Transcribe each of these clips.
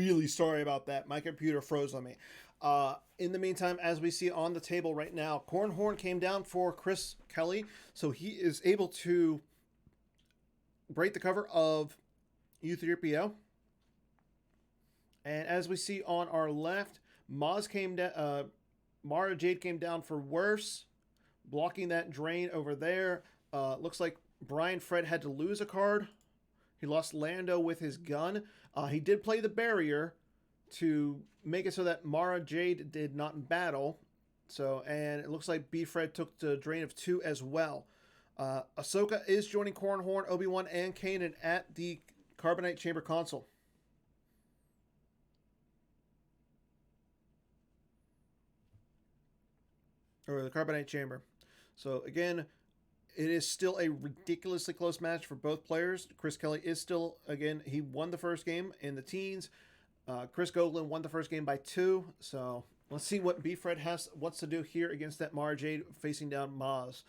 really sorry about that. My computer froze on me. In the meantime, as we see on the table right now, Cornhorn came down for Chris Kelly, so he is able to break the cover of U3PO. And as we see on our left, Maz came down. Mara Jade came down for Wirfs, blocking that drain over there. Looks like Brian Fred had to lose a card. He lost Lando with his gun. He did play the barrier to make it so that Mara Jade did not battle. So, and it looks like B. Fred took the drain of 2 as well. Ahsoka is joining Cornhorn, Obi-Wan, and Kanan at the Carbonite Chamber console. Or the Carbonite Chamber. So, again, it is still a ridiculously close match for both players. Chris Kelly is still, again, he won the first game in the teens. Chris Gogolen won the first game by 2. So let's see what B. Fred wants to do here against that Mara Jade facing down Maz.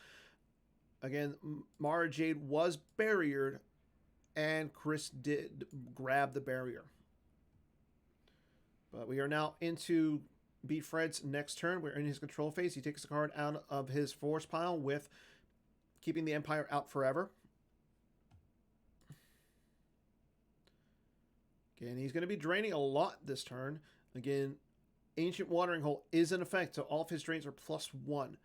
Again, Mara Jade was barriered, and Chris did grab the barrier. But we are now into B. Fred's next turn. We're in his control phase. He takes the card out of his force pile with keeping the Empire out forever. Again, he's going to be draining a lot this turn. Again, Ancient Watering Hole is in effect, so all of his drains are +1.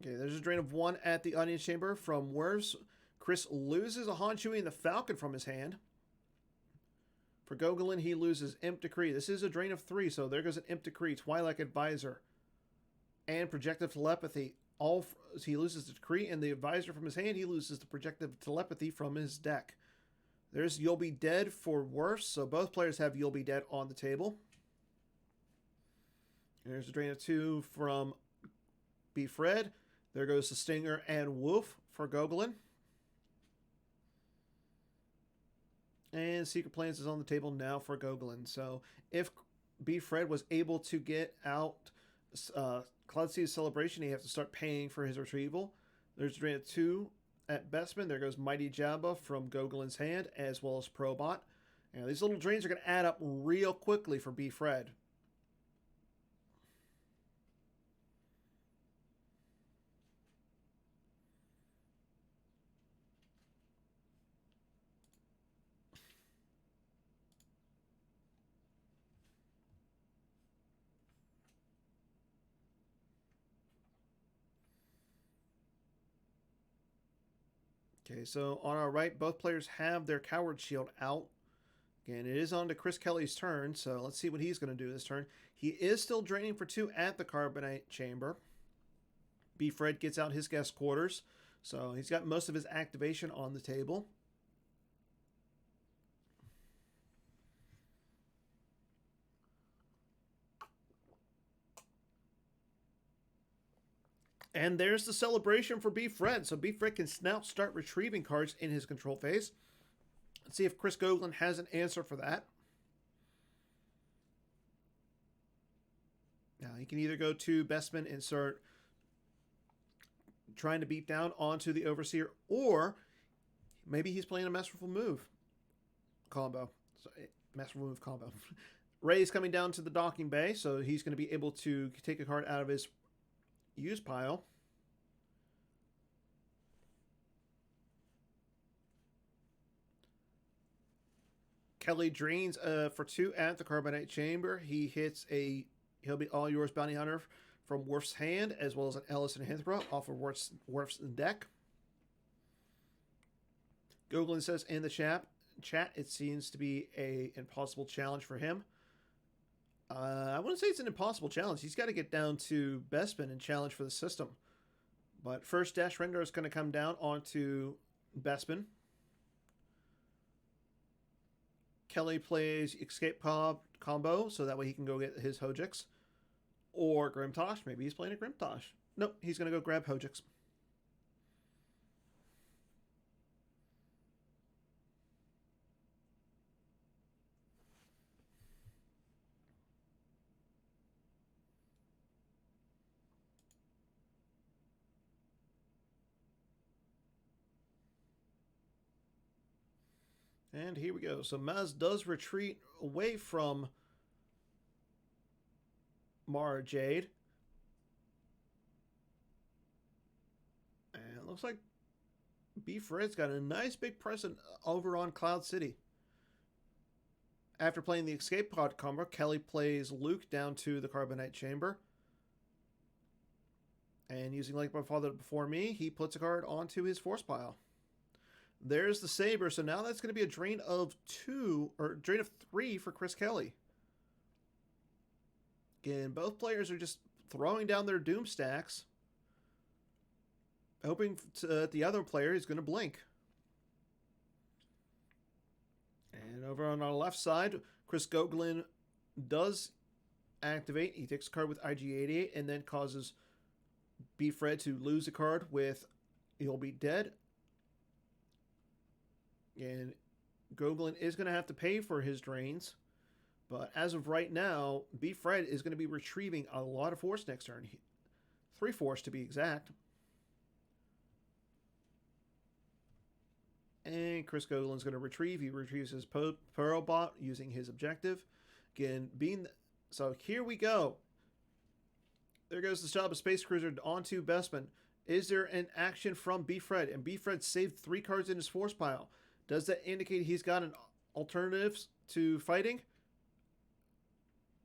Okay, there's a drain of 1 at the Audience Chamber from Wirfs. Chris loses a Han Chewie and the Falcon from his hand. For Gogolen, he loses Imp Decree. This is a drain of 3, so there goes an Imp Decree, Twilight Advisor, and Projective Telepathy. He loses the Decree and the Advisor from his hand. He loses the Projective Telepathy from his deck. There's You'll Be Dead for Wirfs, so both players have You'll Be Dead on the table. There's a drain of 2 from B. Fred. There goes the Stinger and Wolf for Gogolen. And Secret Plans is on the table now for Gogolen. So if B. Fred was able to get out Cloud Seed Celebration, he has to start paying for his retrieval. There's a drain of 2 at Bestman. There goes Mighty Jabba from Gogolen's hand, as well as Probot. And these little drains are going to add up real quickly for B. Fred. Okay, so on our right, both players have their Coward Shield out. Again, it is on to Chris Kelly's turn, so let's see what he's going to do this turn. He is still draining for 2 at the Carbonite Chamber. B. Fred gets out his guest quarters, so he's got most of his activation on the table. And there's the celebration for B. Fred. So B. Fred can now start retrieving cards in his control phase. Let's see if Chris Gogolen has an answer for that. Now, he can either go to Bestman and start trying to beat down onto the Overseer, or maybe he's playing a Masterful Move combo. So, Masterful Move combo. Ray's coming down to the docking bay, so he's going to be able to take a card out of his use pile. Kelly drains for 2 at the Carbonite Chamber. He hits He'll Be All Yours Bounty Hunter from Wirfs' hand, as well as an Ellis and Hithra off of Wirfs' deck. Gogolen says in the chat it seems to be an impossible challenge for him. I wouldn't say it's an impossible challenge. He's got to get down to Bespin and challenge for the system. But first, Dash Render is going to come down onto Bespin. Kelly plays Escape combo, so that way he can go get his Hojix. Or Grimtosh. Maybe he's playing a Grimtosh. Nope, he's going to go grab Hojix. And here we go. So Maz does retreat away from Mara Jade. And it looks like Beef Red's got a nice big present over on Cloud City. After playing the escape pod combo, Kelly plays Luke down to the Carbonite Chamber. And using Like My Father Before Me, he puts a card onto his force pile. There's the Saber, so now that's going to be a drain of 3 for Chriskelly. Again, both players are just throwing down their Doom stacks, hoping the other player is going to blink. And over on our left side, Chris Gogolen does activate. He takes a card with IG-88 and then causes Beef Red to lose a card with You'll Be Dead. And Gogolen is going to have to pay for his drains. But as of right now, Beef Red is going to be retrieving a lot of force next turn. 3 force to be exact. And Chris Gogolen's going to retrieve. He retrieves his Pearl Bot using his objective. Again, so here we go. There goes the job of Space Cruiser onto Bestman. Is there an action from Beef Red? And Beef Red saved 3 cards in his force pile. Does that indicate he's got an alternative to fighting?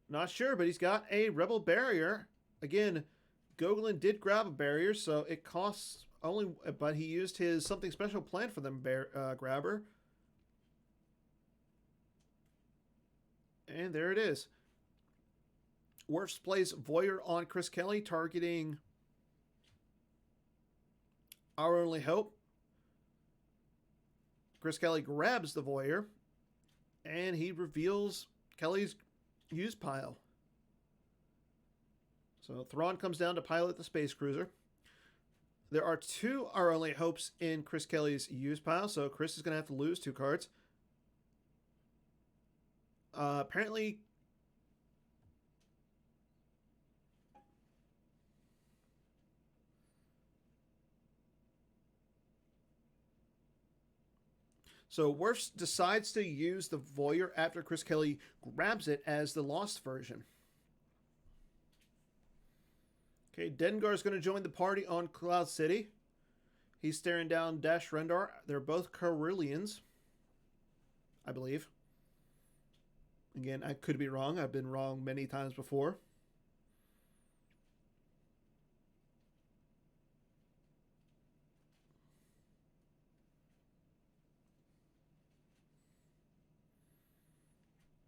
Not sure, but he's got a Rebel Barrier. Again, Gogolen did grab a barrier, so it costs only, but he used his something special plan for them grabber. And there it is. Wirfs plays Voyeur on Chriskelly, targeting Our Only Hope. Chriskelly grabs the Voyeur, and he reveals Kelly's use pile. So Thrawn comes down to pilot the Space Cruiser. There are 2 Our Only Hopes in Chriskelly's use pile, so Chris is going to have to lose 2 cards. Apparently, so Wirfs decides to use the Voyeur after Chriskelly grabs it as the Lost version. Okay, Dengar is going to join the party on Cloud City. He's staring down Dash Rendar. They're both Carillions, I believe. Again, I could be wrong. I've been wrong many times before.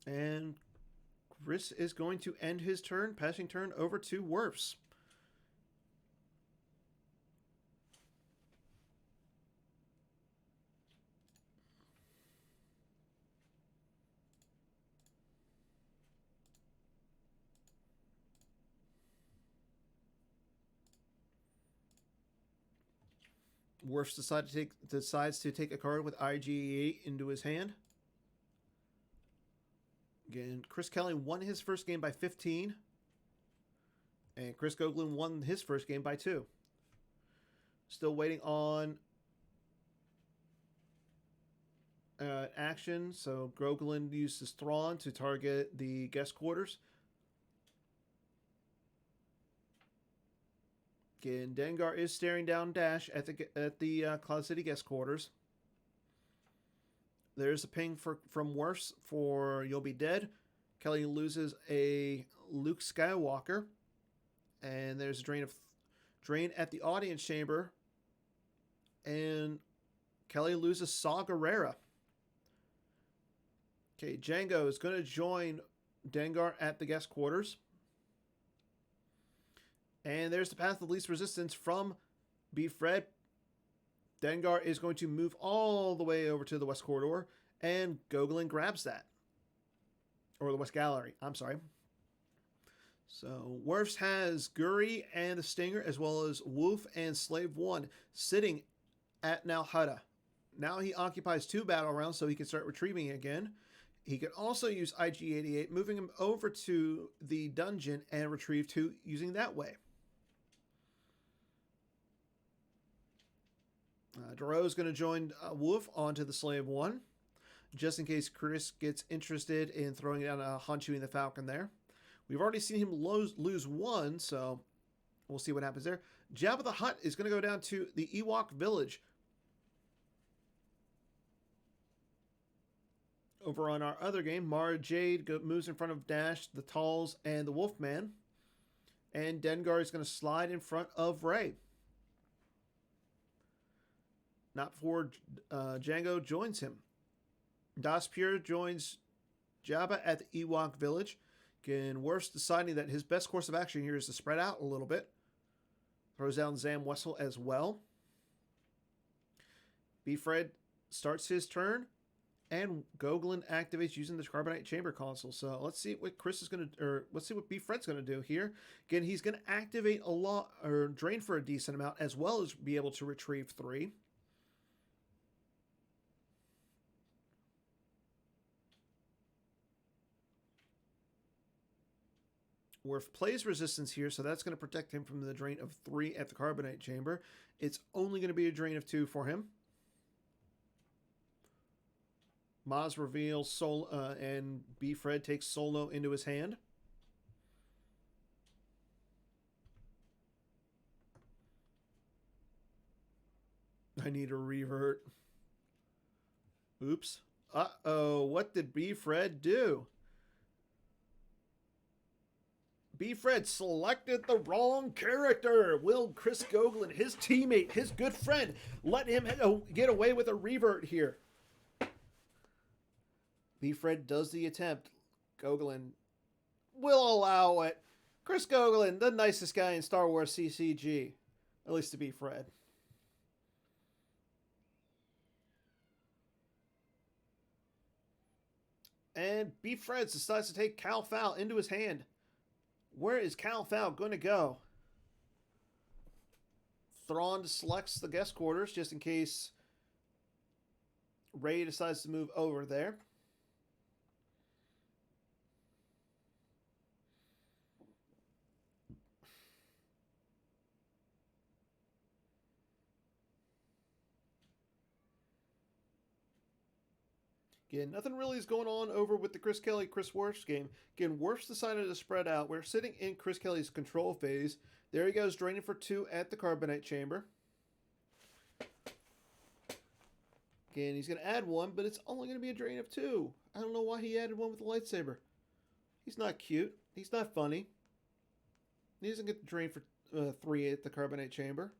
And Chris is going to end his turn, passing turn over to Wirfs. Wirfs decides to take a card with IG-8 into his hand. Again, Chriskelly won his first game by 15. And Chris Gogolen won his first game by 2. Still waiting on action. So Gogolen uses Thrawn to target the guest quarters. Again, Dengar is staring down Dash at the Cloud City guest quarters. There's a ping from Wirfs for You'll Be Dead. Kelly loses a Luke Skywalker. And there's a drain at the audience chamber. And Kelly loses Saw Gerrera. Okay, Django is going to join Dengar at the guest quarters. And there's the path of least resistance from Beef Red. Dengar is going to move all the way over to the West Corridor, and Gogolen grabs that. Or the West Gallery, I'm sorry. So Wirfs has Guri and the Stinger, as well as Wolf and Slave 1 sitting at Nalhutta. Now he occupies 2 battle rounds, so he can start retrieving again. He can also use IG-88, moving him over to the dungeon and retrieve 2 using that way. Duro is going to join Wolf onto the Slave 1. just in case Chris gets interested in throwing down a Honshu the Falcon there. We've already seen him lose one, so we'll see what happens there. Jabba the Hutt is going to go down to the Ewok Village. Over on our other game, Mara Jade moves in front of Dash, the Talls, and the Wolfman. And Dengar is going to slide in front of Ray. Not before Django joins him. Das Pure joins Jabba at the Ewok Village. Again, Wirfs deciding that his best course of action here is to spread out a little bit. Throws down Zam Wessel as well. B-Fred starts his turn. And Gogolen activates using the Carbonite Chamber console. So let's see what Chris is going to, or let's see what B-Fred's going to do here. Again, he's going to activate a lot, or drain for a decent amount, as well as be able to retrieve 3. Wirf plays resistance here, so that's going to protect him from the drain of 3 at the Carbonite Chamber. It's only going to be a drain of 2 for him. Maz reveals and B-Fred takes Solo into his hand. I need a revert. Oops. Uh-oh, what did B-Fred do? B-Fred selected the wrong character. Will Chris Gogolen, his teammate, his good friend, let him get away with a revert here? B-Fred does the attempt. Gogolen will allow it. Chris Gogolen, the nicest guy in Star Wars CCG. At least to B-Fred. And B-Fred decides to take Cal Fowl into his hand. Where is Cal Fowl going to go? Thrawn selects the guest quarters just in case Ray decides to move over there. Again, nothing really is going on over with the Chris Kelly, Chris Wirfs game. Again, Wirfs decided to spread out. We're sitting in Chris Kelly's control phase. There he goes, draining for 2 at the Carbonite Chamber. Again, he's going to add 1, but it's only going to be a drain of 2. I don't know why he added 1 with the lightsaber. He's not cute. He's not funny. He doesn't get the drain for 3 at the Carbonite Chamber.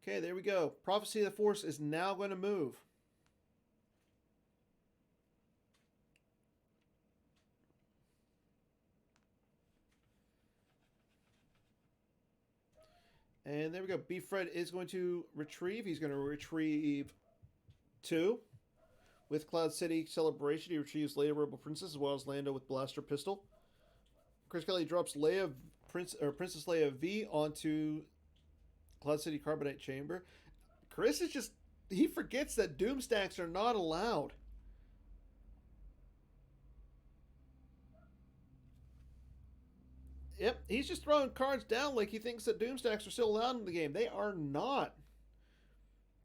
Okay, there we go. Prophecy of the Force is now going to move. And there we go. B-Fred is going to retrieve. He's going to retrieve 2. With Cloud City Celebration, he retrieves Leia Rebel Princess as well as Lando with Blaster Pistol. Chris Kelly drops Princess Leia V onto Cloud City Carbonite Chamber. Chris is just, he forgets that Doom stacks are not allowed. Yep, he's just throwing cards down like he thinks that Doom stacks are still allowed in the game. They are not.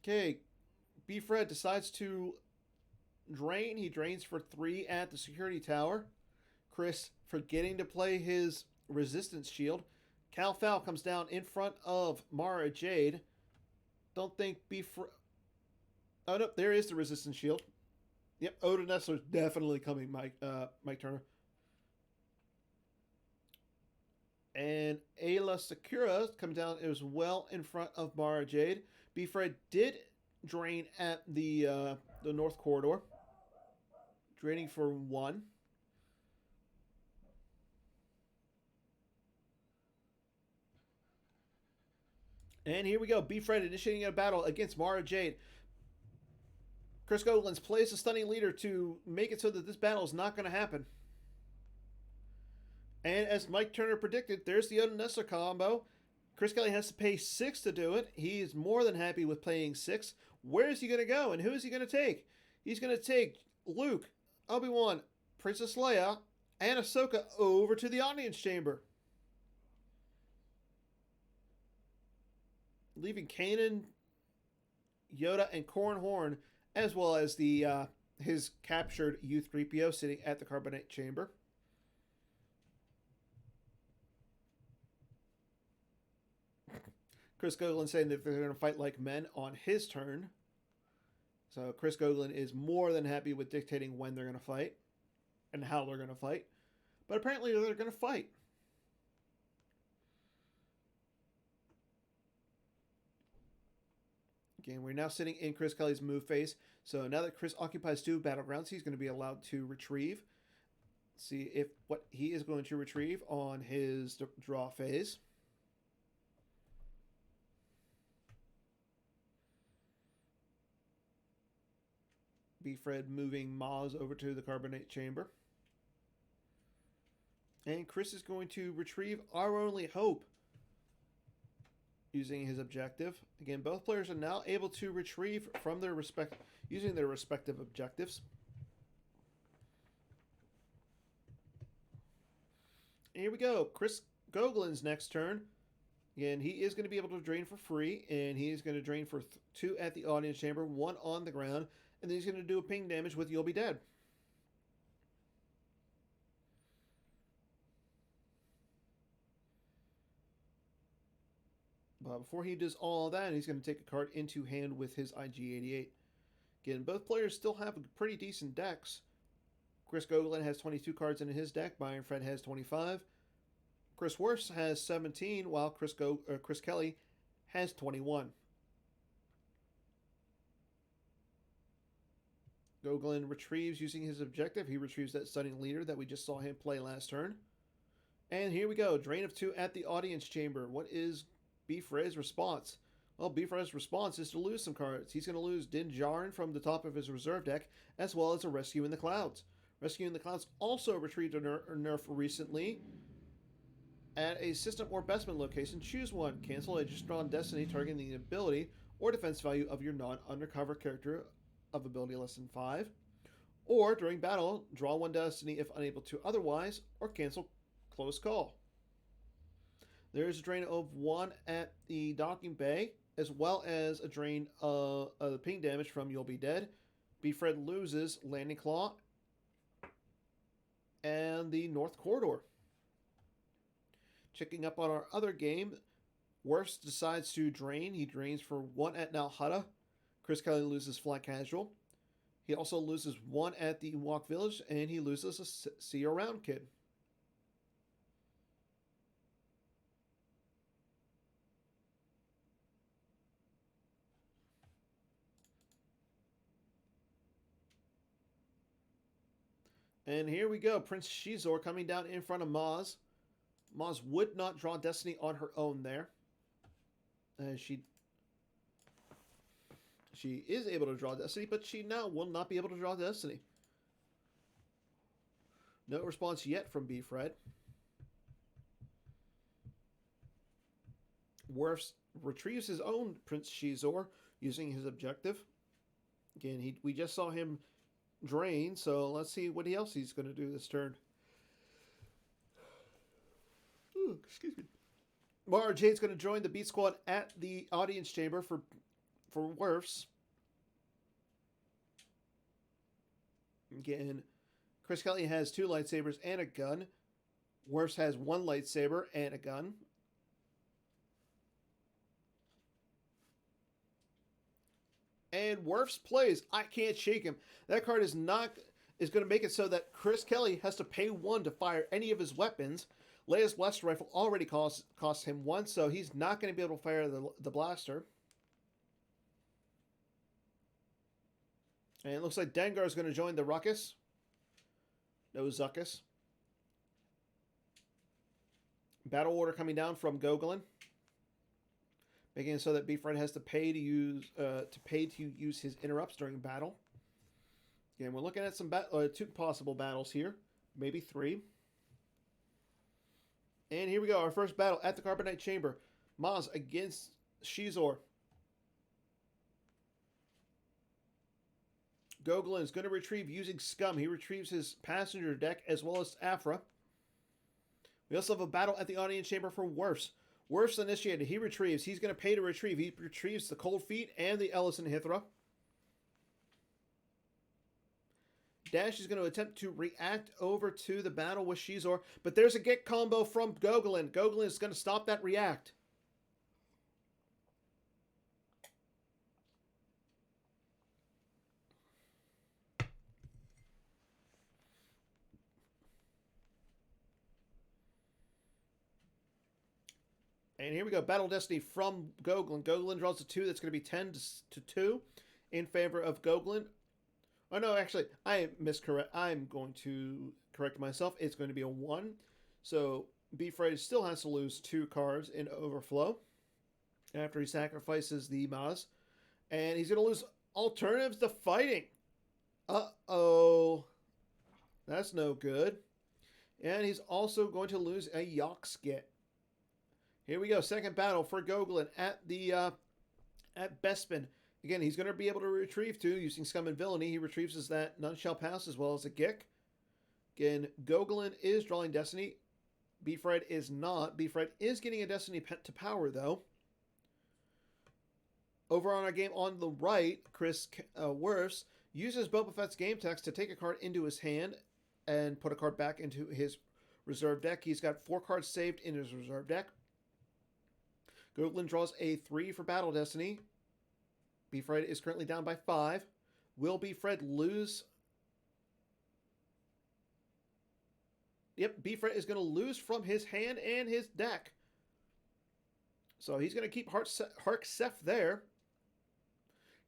Okay, B-Fred decides to drain. He drains for 3 at the security tower. Chris forgetting to play his resistance shield. Cal Fowl comes down in front of Mara Jade. Don't think B-Fred... Oh, no, there is the resistance shield. Yep, Oda Nestler's definitely coming, Mike Turner. And Ayla Sakura comes down as well in front of Mara Jade. B-Fred did drain at the North Corridor. Draining for 1. And here we go. B-Fred initiating a battle against Mara Jade. Chris Gogolen plays the Stunning Leader to make it so that this battle is not going to happen. And as Mike Turner predicted, there's the Oda Nestler combo. Chris Kelly has to pay 6 to do it. He's more than happy with paying 6. Where is he going to go, and who is he going to take? He's going to take Luke, Obi-Wan, Princess Leia, and Ahsoka over to the audience chamber. Leaving Kanan, Yoda, and Corran Horn as well as the his captured U3PO sitting at the carbonite chamber. Chris Gogolen saying that they're going to fight like men on his turn. So Chris Gogolen is more than happy with dictating when they're going to fight and how they're going to fight. But apparently they're going to fight. Again, we're now sitting in Chris Kelly's move phase. So now that Chris occupies 2 battlegrounds, he's going to be allowed to retrieve. See if what he is going to retrieve on his draw phase. B-Fred moving Maz over to the carbonate chamber. And Chris is going to retrieve Our Only Hope using his objective. Again, both players are now able to retrieve from their using their respective objectives. And here we go. Chris Gogolen's next turn. Again, he is going to be able to drain for free, and he is going to drain for 2 at the audience chamber, 1 on the ground, and then he's going to do a ping damage with You'll Be Dead. But before he does all that, he's going to take a card into hand with his IG-88. Again, both players still have pretty decent decks. Chris Gogolen has 22 cards in his deck. Byron Fred has 25. Chris Wirfs has 17, while Chris Kelly has 21. Gogolen retrieves using his objective. He retrieves that Stunning Leader that we just saw him play last turn. And here we go. Drain of 2 at the audience chamber. What is B-Fred's response? Well, B-Fred's response is to lose some cards. He's going to lose Din Djarin from the top of his reserve deck, as well as a Rescue in the Clouds. Rescue in the Clouds also retrieved a nerf recently at a system or bestman location. Choose one. Cancel a just drawn destiny targeting the ability or defense value of your non-undercover character of ability less than 5. Or during battle, draw 1 destiny if unable to otherwise, or cancel Close Call. There is a drain of 1 at the docking bay, as well as a drain of ping damage from You'll Be Dead. B-Fred loses Landing Claw and the North Corridor. Checking up on our other game, Wirfs decides to drain. He drains for 1 at Nalhutta. Chris Kelly loses Flat Casual. He also loses 1 at the Walk Village, and he loses a See You Around Kid. And here we go. Prince Shizor coming down in front of Maz. Maz would not draw Destiny on her own there. She is able to draw Destiny, but she now will not be able to draw Destiny. No response yet from B-Fred. Wirfs retrieves his own Prince Shizor using his objective. Again, we just saw him drain, so let's see what else he's going to do this turn. Ooh, excuse me. Mara Jade's going to join the Beat Squad at the audience chamber for Wirfs. Again, Chris Kelly has 2 lightsabers and a gun. Wirfs has 1 lightsaber and a gun. And Wirfs plays I Can't Shake Him. That card is going to make it so that Chris Kelly has to pay 1 to fire any of his weapons. Leia's blaster rifle already costs him 1, so he's not going to be able to fire the blaster. And it looks like Dengar is going to join the ruckus. No Zuckus. Battle order coming down from Gogolen, making it so that B-Fred has to pay to use his interrupts during battle. Again, we're looking at some 2 possible battles here, maybe 3. And here we go, our first battle at the Carbonite Chamber. Maz against Shizor. Gogolen is going to retrieve using Scum. He retrieves his passenger deck as well as Afra. We also have a battle at the audience chamber for Wirfs. Wirfs initiated. He retrieves. He's going to pay to retrieve. He retrieves the Cold Feet and the Ellison Hithra. Dash is going to attempt to react over to the battle with Shizor, but there's a get combo from Gogolen. Gogolen is going to stop that react. And here we go. Battle Destiny from Gogolen. Gogolen draws a 2. That's going to be 10 to 2 in favor of Gogolen. Oh, no, actually, I'm going to correct myself. It's going to be a 1. So, B-Fred still has to lose 2 cards in Overflow after he sacrifices the Maz. And he's going to lose alternatives to fighting. Uh-oh. That's no good. And he's also going to lose a Yoxgit. Here we go. Second battle for Gogolen at Bespin. Again, he's going to be able to retrieve 2 using Scum and Villainy. He retrieves as that None Shall Pass as well as a Gick. Again, Gogolen is drawing Destiny. B-Fred is not. B-Fred is getting a Destiny pet to power, though. Over on our game on the right, Chris Wirfs uses Boba Fett's game text to take a card into his hand and put a card back into his reserve deck. He's got 4 cards saved in his reserve deck. Gogolen draws a 3 for Battle Destiny. B-Fred is currently down by 5. Will B-Fred lose? Yep, B-Fred is going to lose from his hand and his deck. So he's going to keep Harksef there.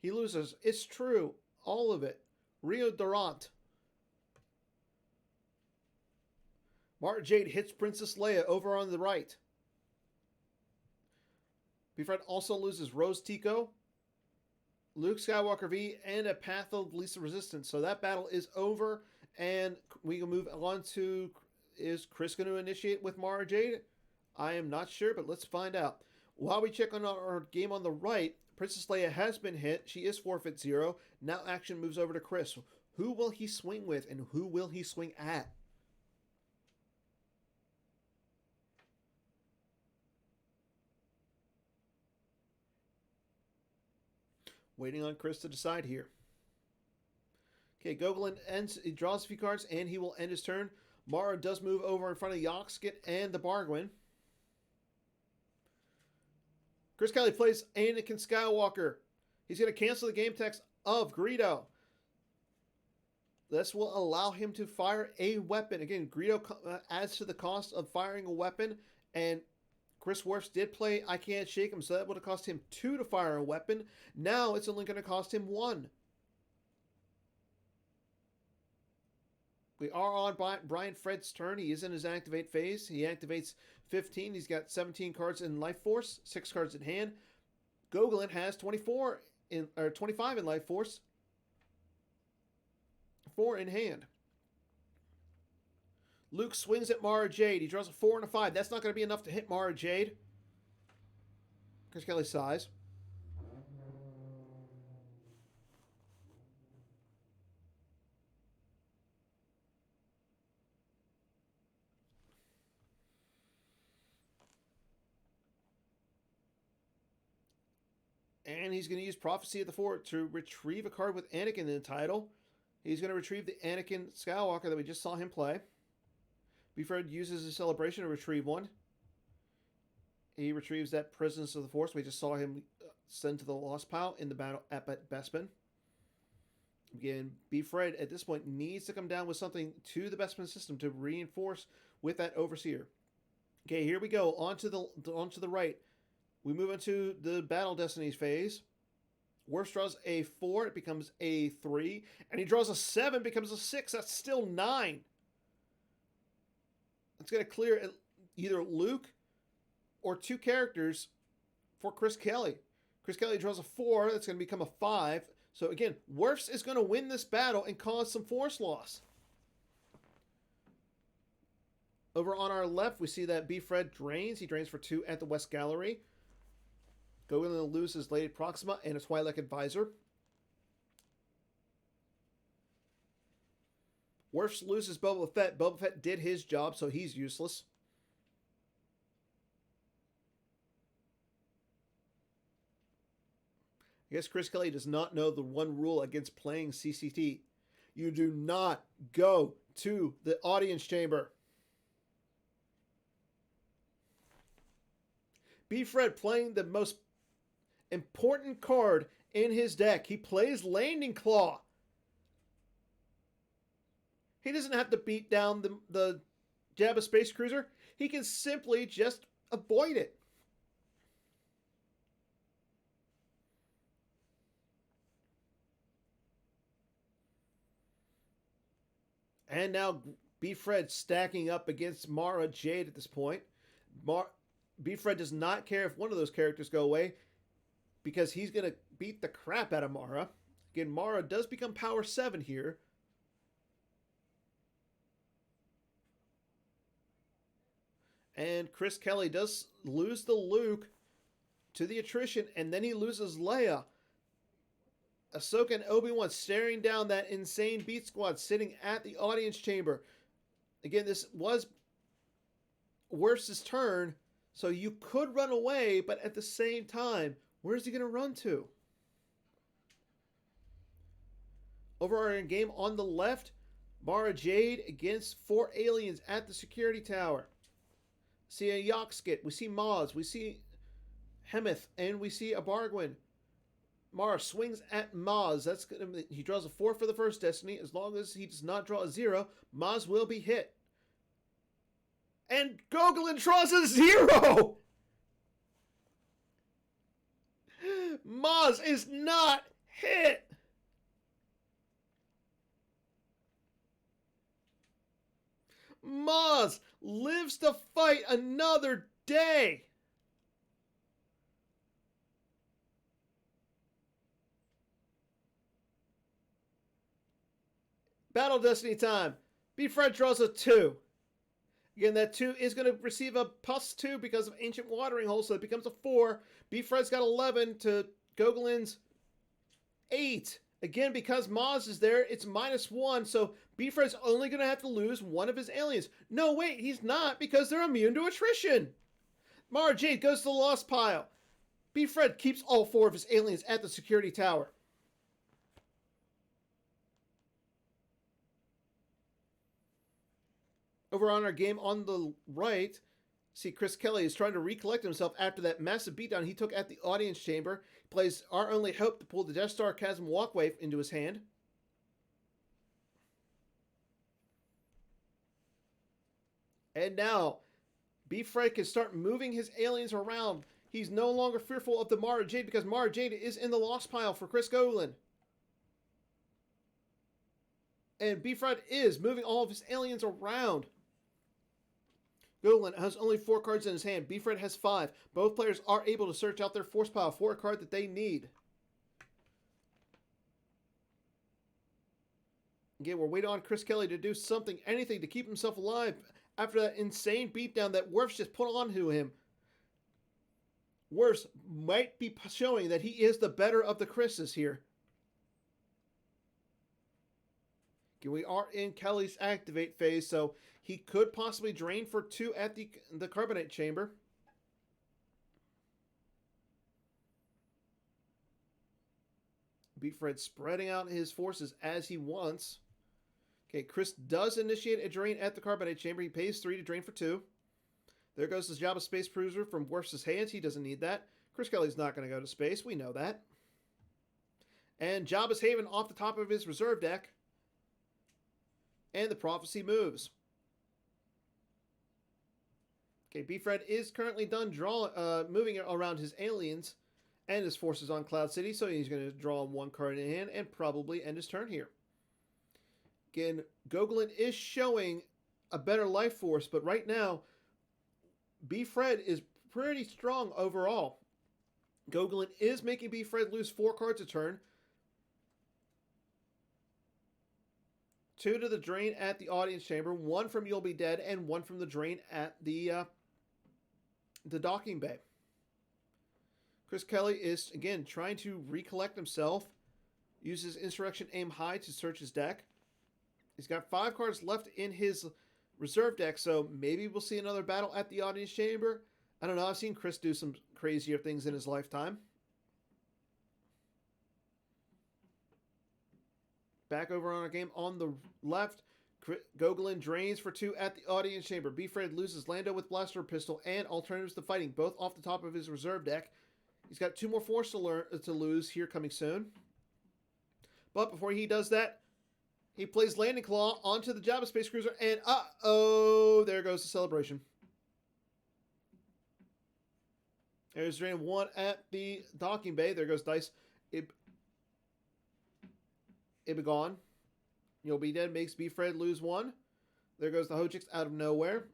He loses. It's true. All of it. Rio Durant. Mara Jade hits Princess Leia over on the right. B-Fred also loses Rose Tico, Luke Skywalker V, and a Path of Least Resistance. So that battle is over, and we can move on to, is Chris going to initiate with Mara Jade? I am not sure, but let's find out. While we check on our game on the right, Princess Leia has been hit. She is forfeit 0. Now action moves over to Chris. Who will he swing with, and who will he swing at? Waiting on Chris to decide here. Okay, Gogolen ends. He draws a few cards, and he will end his turn. Mara does move over in front of Yoxgit and the Bargwin. Chris Kelly plays Anakin Skywalker. He's going to cancel the game text of Greedo. This will allow him to fire a weapon. Again, Greedo adds to the cost of firing a weapon, and Chris Wirfs did play I Can't Shake Him, so that would have cost him 2 to fire a weapon. Now it's only going to cost him 1. We are on Brian Fred's turn. He is in his activate phase. He activates 15. He's got 17 cards in Life Force, 6 cards in hand. Gogolen has 25 in Life Force, 4 in hand. Luke swings at Mara Jade. He draws a 4 and a 5. That's not going to be enough to hit Mara Jade. Chris Kelly sighs. And he's going to use Prophecy of the Fort to retrieve a card with Anakin in the title. He's going to retrieve the Anakin Skywalker that we just saw him play. B-Fred uses his celebration to retrieve one. He retrieves that Prisoners of the Force we just saw him send to the Lost Pile in the battle at Bespin. Again, B-Fred at this point needs to come down with something to the Bespin system to reinforce with that Overseer. Okay, here we go. Onto the right. We move into the Battle Destinies phase. Wirfs draws a 4, it becomes a 3. And he draws a 7, becomes a 6. That's still 9. It's going to clear either Luke or 2 characters for Chris Kelly. Chris Kelly draws a 4, that's going to become a 5. So again, Wirfs is going to win this battle and cause some force loss. Over on our left, we see that B-Fred drains. He drains for 2 at the West Gallery. Gogolen loses Lady Proxima and a Twi'lek Advisor. Wirfs loses Boba Fett. Boba Fett did his job, so he's useless. I guess Chris Kelly does not know the one rule against playing CCT. You do not go to the audience chamber. B. Fred playing the most important card in his deck. He plays Landing Claw. He doesn't have to beat down the Jabba Space Cruiser. He can simply just avoid it. And now B. Fred stacking up against Mara Jade at this point. B. Fred does not care if one of those characters go away because he's going to beat the crap out of Mara. Again, Mara does become power 7 here. And Chris Kelly does lose the Luke to the attrition, and then he loses Leia. Ahsoka and Obi-Wan staring down that insane Beat Squad sitting at the audience chamber. Again, this was Wirfs' turn, so you could run away, but at the same time, where's he going to run to? Over our game on the left, Mara Jade against 4 aliens at the security tower. See a Yoxkit, we see Maz, we see Hemeth, and we see a Bargwin. Mara swings at Maz. He draws a 4 for the first Destiny. As long as he does not draw a 0, Maz will be hit. And Gogolen draws a 0! Maz is not hit! Maz lives to fight another day! Battle Destiny time. B. Fred draws a 2. Again, that 2 is going to receive a +2 because of Ancient Watering Hole, so it becomes a 4. B. Fred's got 11 to Gogolen's 8. Again, because Maz is there, it's -1, so B. Fred's only going to have to lose one of his aliens. No, wait, he's not, because they're immune to attrition. Mara Jade goes to the lost pile. B. Fred keeps all 4 of his aliens at the security tower. Over on our game on the right, see Chris Kelly is trying to recollect himself after that massive beatdown he took at the audience chamber. He plays Our Only Hope to pull the Death Star Chasm Walkway into his hand. And now, B. Fred can start moving his aliens around. He's no longer fearful of the Mara Jade because Mara Jade is in the lost pile for Chris Gogolen. And B. Fred is moving all of his aliens around. Gogolen has only 4 cards in his hand. B. Fred has 5. Both players are able to search out their force pile for a card that they need. Again, we're waiting on Chris Kelly to do something, anything to keep himself alive after that insane beatdown that Wirfs just put onto him. Wirfs might be showing that he is the better of the Chris's here. Okay, we are in Kelly's activate phase, so he could possibly drain for 2 at the carbonate chamber. B. Fred spreading out his forces as he wants. Okay, Chris does initiate a drain at the carbonate chamber. He pays 3 to drain for 2. There goes his Jabba Space Cruiser from Wirfs' hands. He doesn't need that. Chris Kelly's not going to go to space. We know that. And Jabba's Haven off the top of his reserve deck. And the prophecy moves. Okay, B. Fred is currently done moving around his aliens and his forces on Cloud City, so he's going to draw 1 card in hand and probably end his turn here. Again, Gogolen is showing a better life force, but right now, B. Fred is pretty strong overall. Gogolen is making B. Fred lose 4 cards a turn. 2 to the drain at the audience chamber, 1 from You'll Be Dead, and 1 from the drain at the docking bay. Chris Kelly is, again, trying to recollect himself. Uses Insurrection Aim High to search his deck. He's got 5 cards left in his reserve deck, so maybe we'll see another battle at the audience chamber. I don't know, I've seen Chris do some crazier things in his lifetime. Back over on our game on the left. Gogolen drains for 2 at the audience chamber. B-Fred loses Lando with blaster pistol and alternatives to fighting, both off the top of his reserve deck. He's got 2 more force to lose here coming soon. But before he does that, he plays Landing Claw onto the Jabba Space Cruiser, and uh-oh, there goes the celebration. There's drain 1 at the docking bay. There goes Dice. It be gone. You'll be dead makes B-Fred lose 1. There goes the Hojix out of nowhere.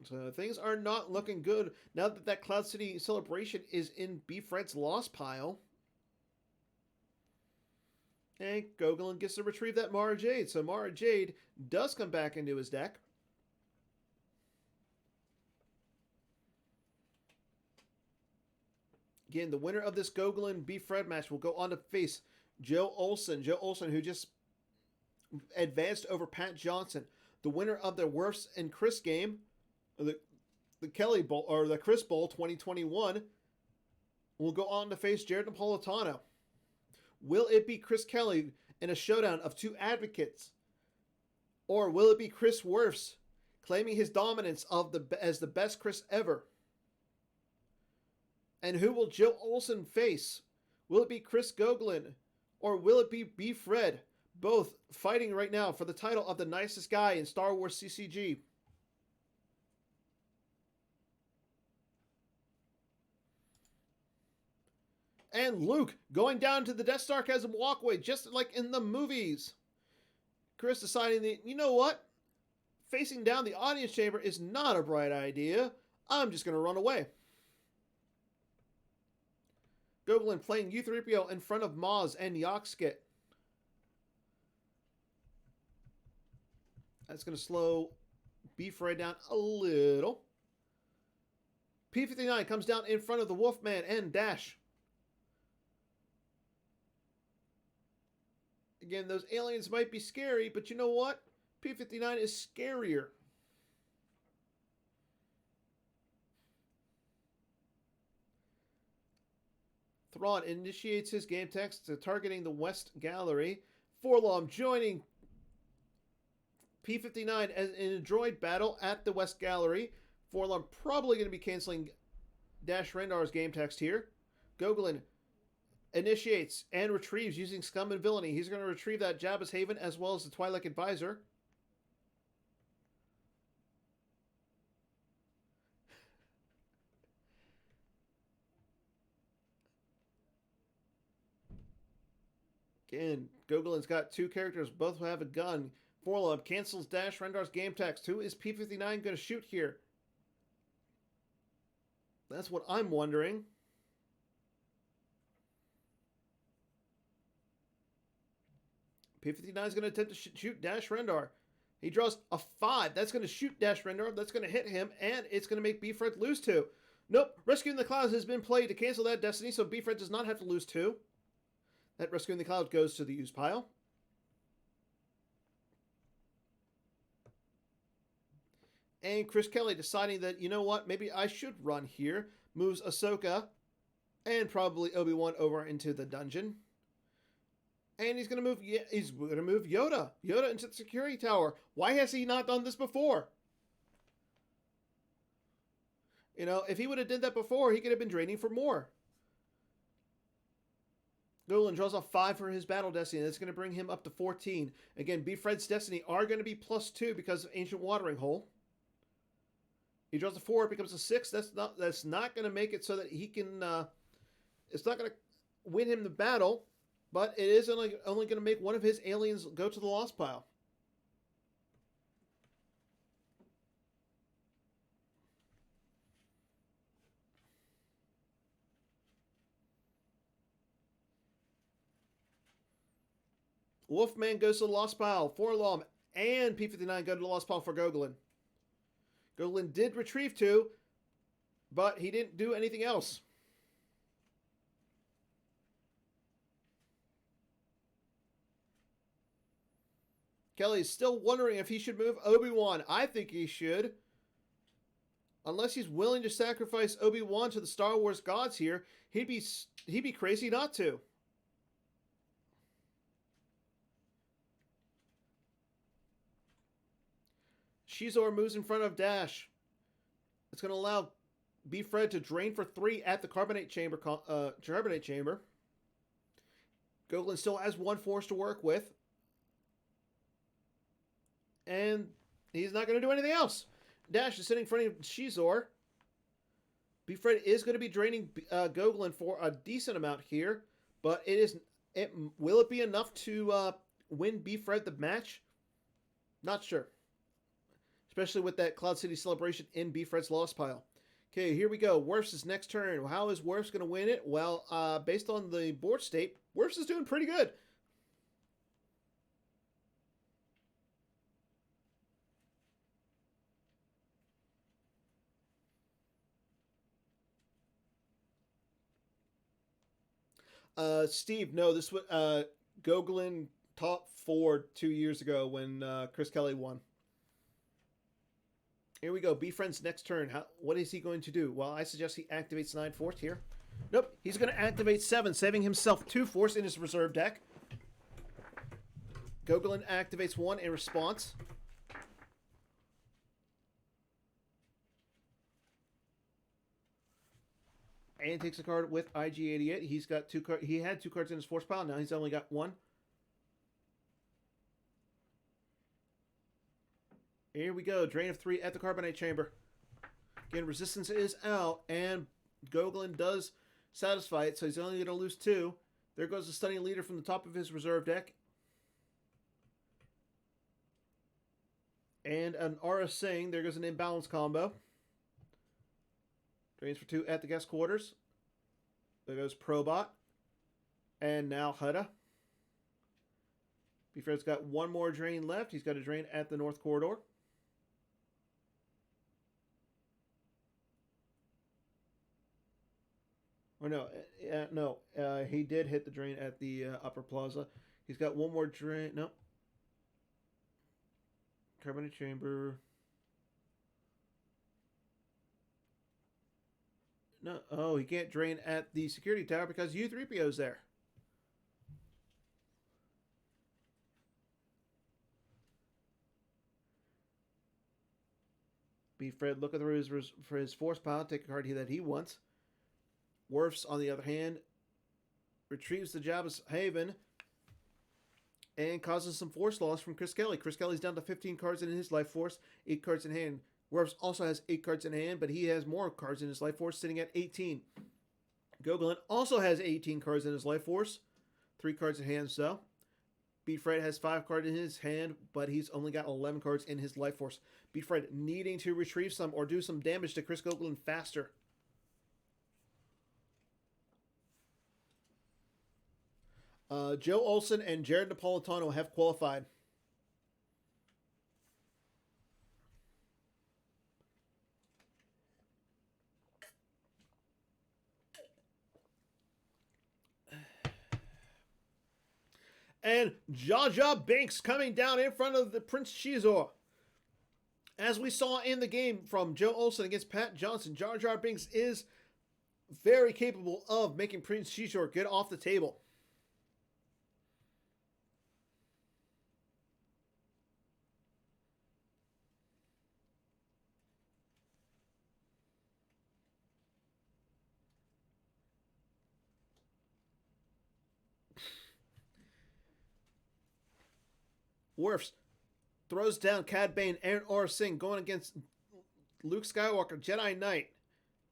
So things are not looking good now that Cloud City celebration is in B-Fred's loss pile. And Gogolen gets to retrieve that Mara Jade. So Mara Jade does come back into his deck. Again, the winner of this Gogolen B-Fred match will go on to face Joe Olsen. Joe Olsen, who just advanced over Pat Johnson. The winner of the Wirfs and Chris game, the Kelly Bowl, or the Chris Bowl 2021, will go on to face Jared Napolitano. Will it be Chris Kelly in a showdown of 2 advocates? Or will it be Chris Wirfs claiming his dominance as the best Chris ever? And who will Joe Olsen face? Will it be Chris Gogolen? Or will it be B-Fred? Both fighting right now for the title of the nicest guy in Star Wars CCG. And Luke going down to the Death Star Chasm walkway, just like in the movies. Chris deciding that, you know what? Facing down the audience chamber is not a bright idea. I'm just going to run away. Gogolen playing U-3PO in front of Maz and Yoxkit. That's going to slow B-Fred down a little. P-59 comes down in front of the Wolfman and Dash. Again, those aliens might be scary, but you know what? P-59 is scarier. Thrawn initiates his game text to targeting the West Gallery. Forlom joining P-59 in a droid battle at the West Gallery. Forlom probably going to be canceling Dash Rendar's game text here. Gogolen initiates and retrieves using Scum and Villainy. He's going to retrieve that Jabba's Haven as well as the Twi'lek Advisor. Again, Gogolen's got 2 characters. Both have a gun. Forlom cancels Dash Rendar's game text. Who is P-59 going to shoot here? That's what I'm wondering. P-59 is going to attempt to shoot Dash Rendar. He draws a 5. That's going to shoot Dash Rendar. That's going to hit him, and it's going to make B-Fred lose 2. Nope. Rescuing the Clouds has been played to cancel that destiny, so B-Fred does not have to lose 2. That Rescuing the Cloud goes to the use pile. And Chris Kelly deciding that, you know what, maybe I should run here. Moves Ahsoka and probably Obi-Wan over into the dungeon. And he's going to move Yoda. Yoda into the security tower. Why has he not done this before? You know, if he would have did that before, he could have been draining for more. Gogolen draws a 5 for his battle destiny. That's going to bring him up to 14. Again, B-Fred's destiny are going to be +2 because of Ancient Watering Hole. He draws a 4, it becomes a 6. That's not going to make it so that he can. It's not going to win him the battle, but it is only going to make one of his aliens go to the loss pile. Wolfman goes to the lost pile. Forlom and P-59 go to the lost pile for Gogolen. Gogolen did retrieve 2, but he didn't do anything else. Kelly's still wondering if he should move Obi-Wan. I think he should. Unless he's willing to sacrifice Obi-Wan to the Star Wars gods here, he'd be crazy not to. Shizor moves in front of Dash. It's going to allow B. Fred to drain for 3 at the Carbonate Chamber. Gogolen still has 1 force to work with. And he's not going to do anything else. Dash is sitting in front of Shizor. B. Fred is going to be draining Gogolen for a decent amount here. But will it be enough to win B. Fred the match? Not sure. Especially with that Cloud City celebration in B. Fred's loss pile. Okay, here we go. Wirfs' next turn. How is Wirfs going to win it? Well, based on the board state, Wirfs is doing pretty good. Steve, no, this was Gogolen top 4 2 years ago when chriskelly won. Here we go. B-Friend's next turn. What is he going to do? Well, I suggest he activates 9 force here. Nope. He's going to activate 7, saving himself 2 force in his reserve deck. Gogolen activates 1 in response. And takes a card with IG-88. He's got 2 cards. He had 2 cards in his force pile. Now he's only got 1. Here we go. Drain of 3 at the Carbonate Chamber. Again, resistance is out, and Gogolen does satisfy it, so he's only going to lose 2. There goes the Stunning Leader from the top of his reserve deck. And an Aura Sing. There goes an imbalance combo. Drains for 2 at the guest quarters. There goes Probot. And now Hutta. B-Fred's got 1 more drain left. He's got a drain at the North Corridor. Or no, he did hit the drain at the Upper Plaza. He's got 1 more drain. No. Carbonate Chamber. No. Oh, he can't drain at the security tower because U3PO's there. B-Fred looking through for his force pile. Take a card that he wants. Wirfs, on the other hand, retrieves the Jabba's Haven and causes some force loss from chriskelly. chriskelly's down to 15 cards in his life force, 8 cards in hand. Wirfs also has 8 cards in hand, but he has more cards in his life force, sitting at 18. Gogolen also has 18 cards in his life force, 3 cards in hand, so. B-Fred has 5 cards in his hand, but he's only got 11 cards in his life force. B-Fred needing to retrieve some or do some damage to Chris Gogolen faster. Joe Olsen and Jared Napolitano have qualified. And Jar Jar Binks coming down in front of the Prince Shizor. As we saw in the game from Joe Olsen against Pat Johnson, Jar Jar Binks is very capable of making Prince Shizor get off the table. Wirfs throws down Cad Bane and Aura Singh going against Luke Skywalker, Jedi Knight.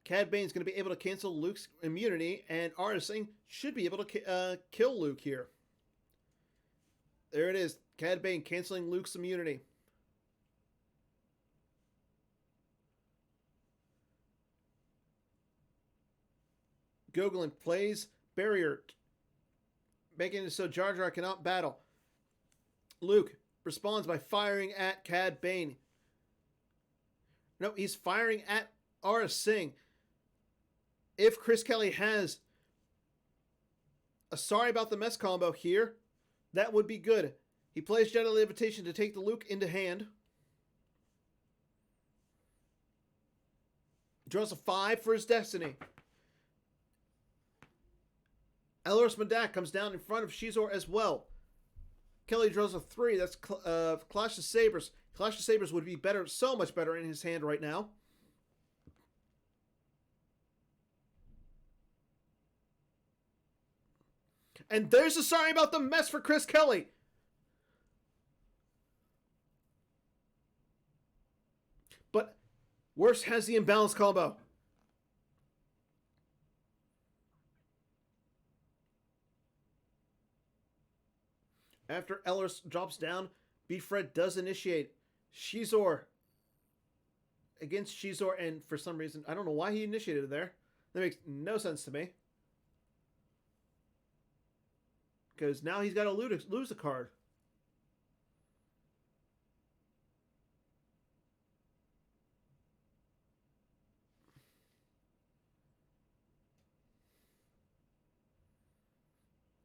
Cad Bane's going to be able to cancel Luke's immunity, and Aura Singh should be able to kill Luke here. There it is. Cad Bane canceling Luke's immunity. Gogolen plays barrier, making it so Jar Jar cannot battle. Luke responds by firing at Cad Bane. No, he's firing at Aura Singh. If chriskelly has a sorry about the mess combo here, that would be good. He plays Jedi Levitation to take the Luke into hand. Draws a 5 for his destiny. Elros Madak comes down in front of Shizor as well. Kelly draws a 3. That's Clash of Sabers. Clash of Sabers would be better, so much better in his hand right now. And there's a sorry about the mess for Chris Kelly. But Wirfs has the imbalance combo. After Ellers drops down, B-Fred does initiate. Shizor against Shizor, and for some reason, I don't know why he initiated there. That makes no sense to me. Because now he's got to lose a card.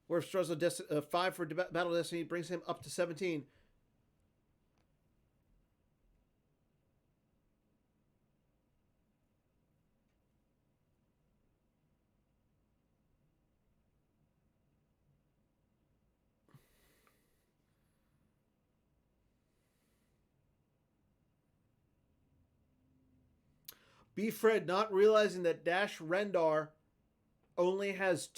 Wirfs draws a 5 for Battle Destiny, brings him up to 17. B-Fred not realizing that Dash Rendar only has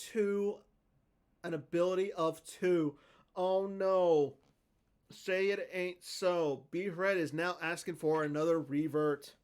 an ability of 2. Oh no. Say it ain't so. B-Fred is now asking for another revert.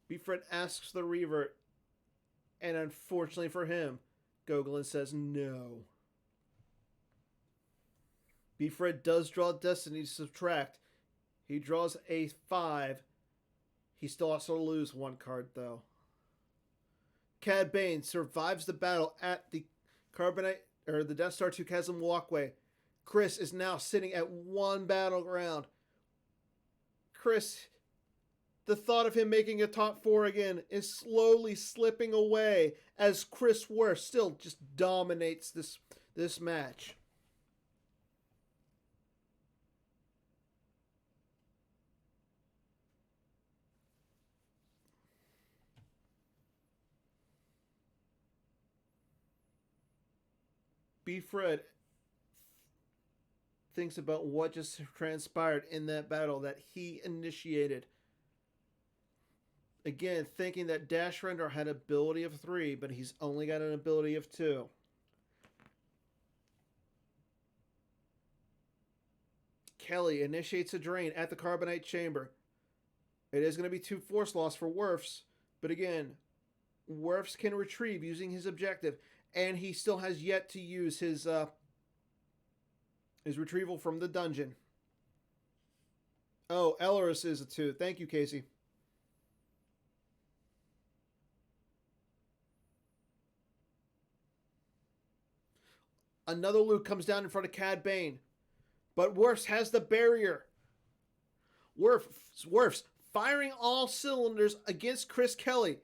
B-Fred asks the revert, and unfortunately for him, Gogolen says no. B-Fred does draw Destiny to subtract. He draws a 5. He still has to lose 1 card, though. Cad Bane survives the battle at the the Death Star 2 Chasm Walkway. Chris is now sitting at 1 battleground. Chris, the thought of him making a top 4 again is slowly slipping away as Chris Wirfs still just dominates this match. B-Fred thinks about what just transpired in that battle that he initiated. Again, thinking that Dash Render had ability of 3, but he's only got an ability of 2. Kelly initiates a drain at the Carbonite Chamber. It is going to be 2 force loss for Wirfs, but again, Wirfs can retrieve using his objective, and he still has yet to use his retrieval from the dungeon. Oh, Elleris is a 2. Thank you, Casey. Another Luke comes down in front of Cad Bane, but Wirfs has the barrier. Wirfs firing all cylinders against Chris Kelly.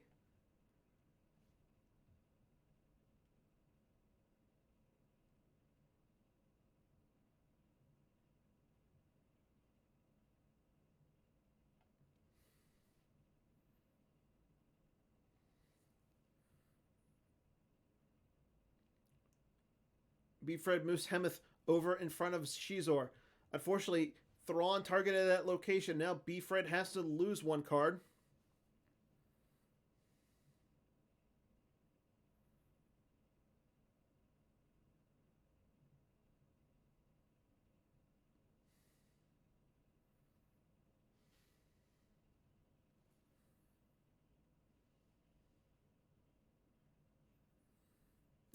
B-Fred moves Hemeth over in front of Shizor. Unfortunately, Thrawn targeted that location. Now B-Fred has to lose 1 card.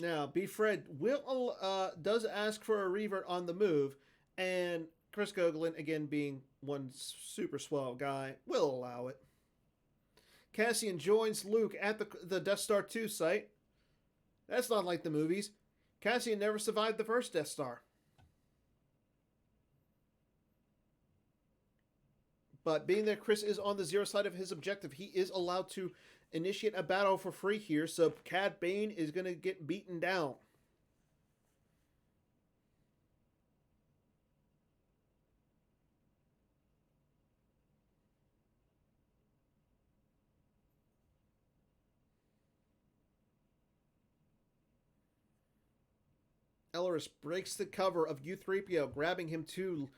Now, B-Fred does ask for a revert on the move, and Chris Gogolen, again being one super swell guy, will allow it. Cassian joins Luke at the Death Star 2 site. That's not like the movies. Cassian never survived the first Death Star. But being that Chris is on the 0 side of his objective, he is allowed to initiate a battle for free here, so Cad Bane is going to get beaten down. Elleris breaks the cover of U3PO, grabbing him to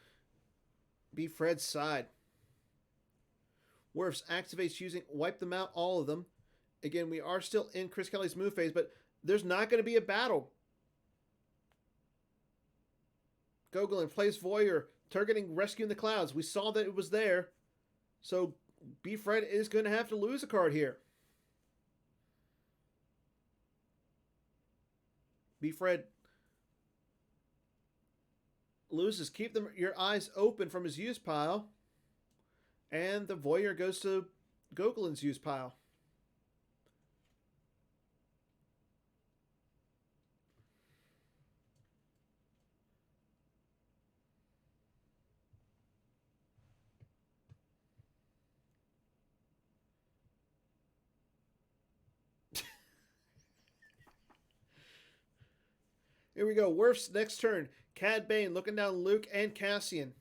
be Fred's side. Wirfs activates using wipe them out, all of them. Again, we are still in Chris Kelly's move phase, but there's not going to be a battle. Gogolen plays Voyeur, targeting Rescue in the Clouds. We saw that it was there. So B. Fred is going to have to lose a card here. B. Fred loses. Keep your eyes open from his use pile. And the Voyeur goes to Gogolen's use pile. Here we go. Wirfs next turn. Cad Bane looking down Luke and Cassian.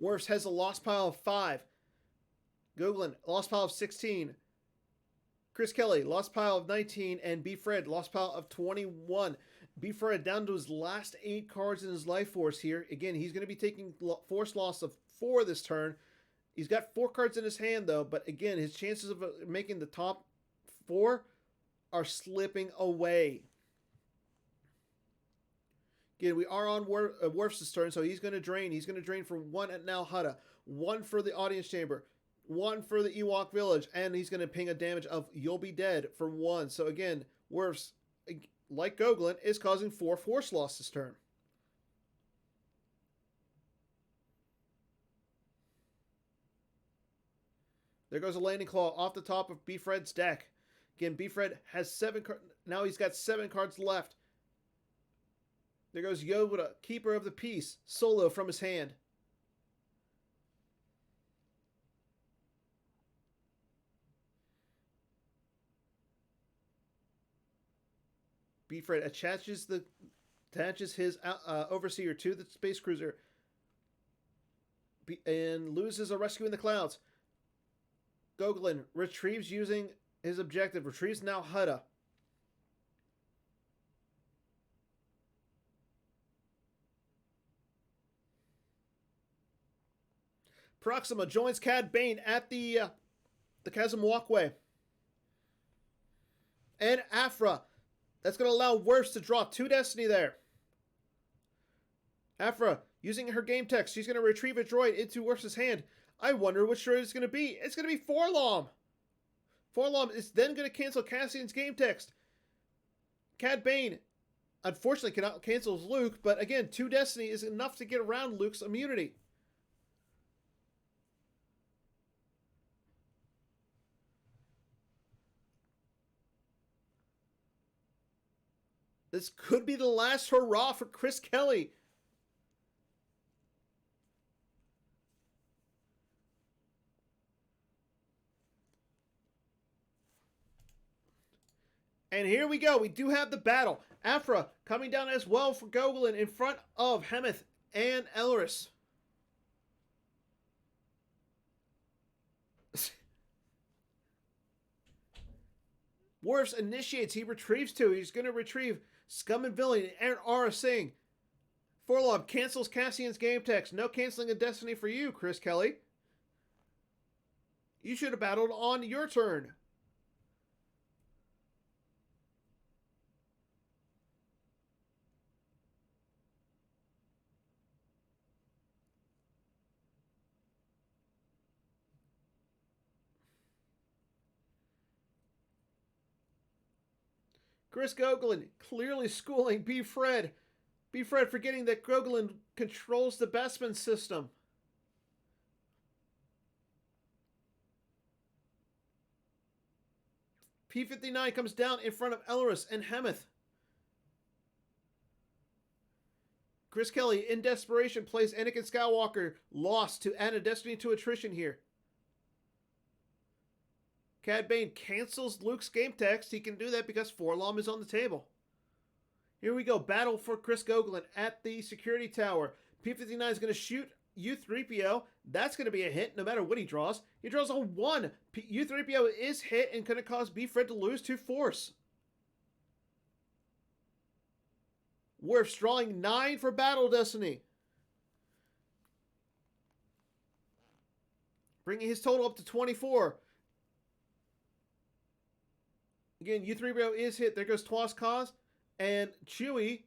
Wirfs has a lost pile of 5. Gogolen, lost pile of 16. Chris Kelly, lost pile of 19. And B. Fred, lost pile of 21. B. Fred down to his last 8 cards in his life force here. Again, he's going to be taking force loss of 4 this turn. He's got 4 cards in his hand, though. But again, his chances of making the top 4 are slipping away. Again, we are on Wirfs' turn, so he's going to drain. He's going to drain for 1 at Nal Hutta, 1 for the Audience Chamber, 1 for the Ewok Village, and he's going to ping a damage of You'll Be Dead for 1. So again, Wirfs, like Gogolen, is causing 4 force loss this turn. There goes a Landing Claw off the top of B. Fred's deck. Again, B. Fred has 7 cards. Now he's got 7 cards left. There goes Yoda, Keeper of the Peace, solo from his hand. B. Fred attaches his Overseer to the Space Cruiser and loses a Rescue in the Clouds. Gogolen retrieves using his objective, retrieves Nal Hutta. Proxima joins Cad Bane at the Chasm Walkway. And Aphra. That's going to allow Wirfs to draw 2 Destiny there. Aphra, using her game text, she's going to retrieve a droid into Wirfs' hand. I wonder which droid it's going to be. It's going to be Forlom. Forlom is then going to cancel Cassian's game text. Cad Bane, unfortunately, cannot cancel Luke, but again, 2 Destiny is enough to get around Luke's immunity. This could be the last hurrah for Chris Kelly. And here we go. We do have the battle. Aphra coming down as well for Gogolen in front of Hemeth and Elleris. Wirfs initiates. He retrieves 2. He's going to retrieve Scum and Villain and Aura Singh. Forlom cancels Cassian's game text. No canceling of Destiny for you, Chris Kelly. You should have battled on your turn. Chris Gogolen clearly schooling B. Fred. B. Fred forgetting that Gogolen controls the Bespin system. P-59 comes down in front of Elleris and Hemeth. Chris Kelly, in desperation, plays Anakin Skywalker lost to add a Destiny to attrition here. Cad Bane cancels Luke's game text. He can do that because Forlom is on the table. Here we go. Battle for Chris Gogolen at the security tower. P-59 is going to shoot U3PO. That's going to be a hit no matter what he draws. He draws a 1. U3PO is hit and going to cause B. Fred to lose 2 force. Wirfs drawing 9 for Battle Destiny. Bringing his total up to 24. Again, U3BO is hit. There goes Twas Cause. And Chewy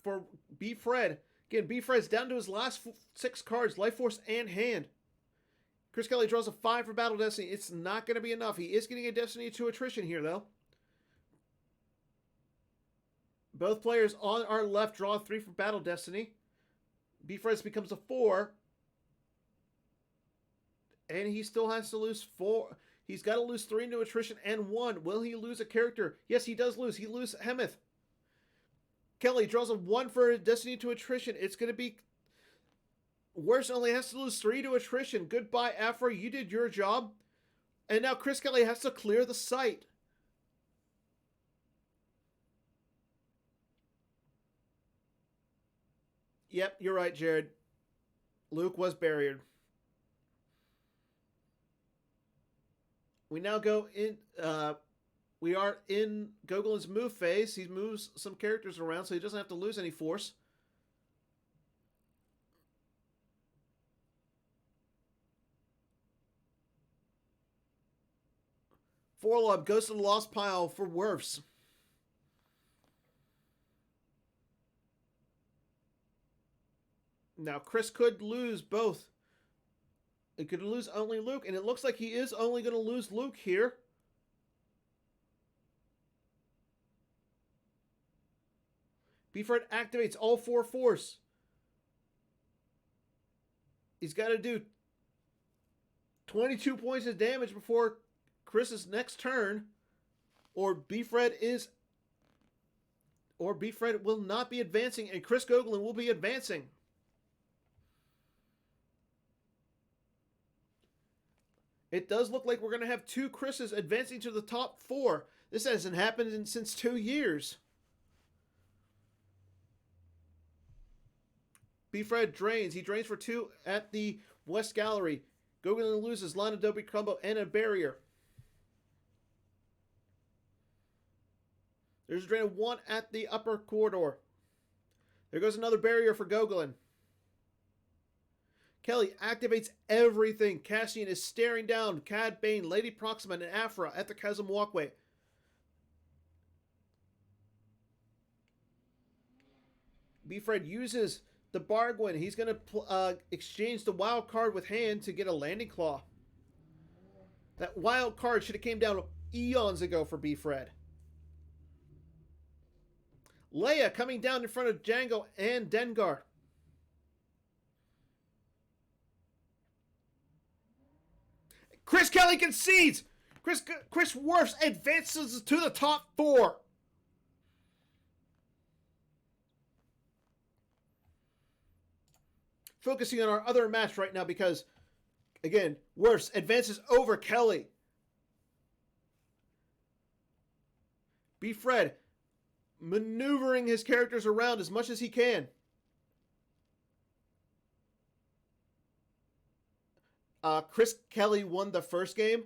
for B. Fred. Again, B. Fred's down to his last 6 cards, Life Force and Hand. Chris Kelly draws a 5 for Battle Destiny. It's not going to be enough. He is getting a Destiny to attrition here, though. Both players on our left draw 3 for Battle Destiny. B. Fred's becomes a 4. And he still has to lose 4. He's got to lose 3 into attrition and 1. Will he lose a character? Yes, he does lose. He loses Hemeth. Kelly draws a 1 for Destiny to attrition. It's going to be... Wirfs only has to lose 3 to attrition. Goodbye, Afro. You did your job. And now Chris Kelly has to clear the site. Yep, you're right, Jared. Luke was buried. We now go in... we are in Gogolen's move phase. He moves some characters around so he doesn't have to lose any force. Forlob goes to the lost pile for Wirfs. Now, Chris could lose both. It could lose only Luke, and it looks like he is only going to lose Luke here. B-Fred activates all 4 force. He's got to do 22 points of damage before Chris's next turn, or B-Fred will not be advancing, and Chris Gogolen will be advancing. It does look like we're going to have 2 Chris's advancing to the top 4. This hasn't happened since 2 years. B-Fred drains. He drains for 2 at the West Gallery. Gogolen loses Line Adobe Combo and a barrier. There's a drain of 1 at the upper corridor. There goes another barrier for Gogolen. Kelly activates everything. Cassian is staring down Cad Bane, Lady Proxima, and Afra at the Chasm Walkway. B-Fred uses the Bargwin. He's going to exchange the wild card with Hand to get a Landing Claw. That wild card should have came down eons ago for B-Fred. Leia coming down in front of Django and Dengar. Chris Kelly concedes. Chris Wirfs advances to the top 4. Focusing on our other match right now because, again, Wirfs advances over Kelly. B-Fred maneuvering his characters around as much as he can. Chris Kelly won the first game,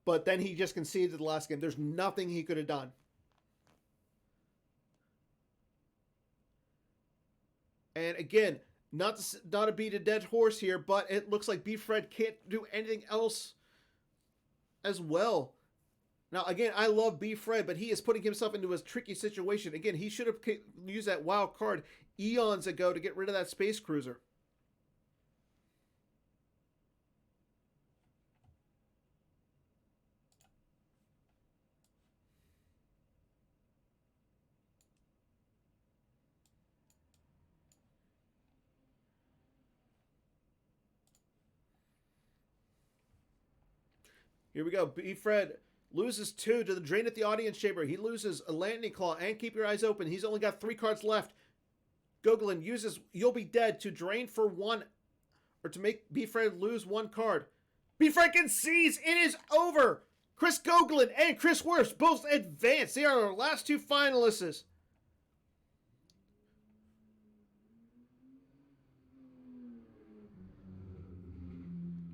but then he just conceded the last game. There's nothing he could have done. And again, not to beat a dead horse here, but it looks like B-Fred can't do anything else as well. Now, again, I love B-Fred, but he is putting himself into a tricky situation. Again, he should have used that wild card eons ago to get rid of that space cruiser. Here we go. B-Fred loses 2 to the drain at the audience chamber. He loses a Landing Claw and Keep Your Eyes Open. He's only got 3 cards left. Gogolen uses You'll Be Dead to drain for 1, or to make B-Fred lose 1 card. B-Fred concedes. It is over. Chris Gogolen and Chris Wirfs both advance. They are our last 2 finalists.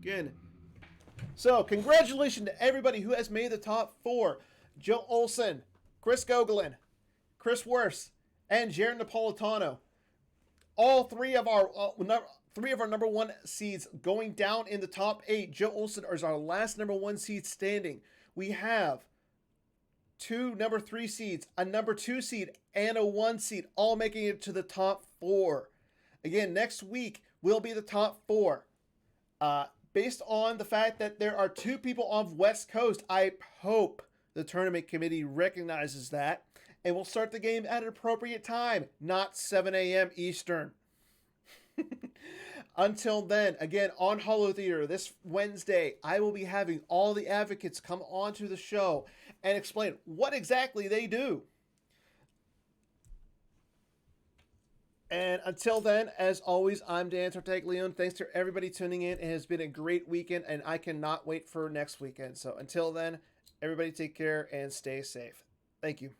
Again. So, congratulations to everybody who has made the top 4. Joe Olsen, Chris Gogolen, Chris Wirfs, and Jared Napolitano. All three of our number one seeds going down in the top 8. Joe Olson is our last number 1 seed standing. We have 2 number 3 seeds, a number 2 seed, and a 1 seed, all making it to the top 4. Again, next week will be the top 4. Based on the fact that there are 2 people on West Coast, I hope the tournament committee recognizes that and will start the game at an appropriate time, not 7 a.m. Eastern. Until then, again, on Hollow Theater this Wednesday, I will be having all the advocates come onto the show and explain what exactly they do. And until then, as always, I'm Dan Tartaglione. Thanks to everybody tuning in. It has been a great weekend, and I cannot wait for next weekend. So until then, everybody take care and stay safe. Thank you.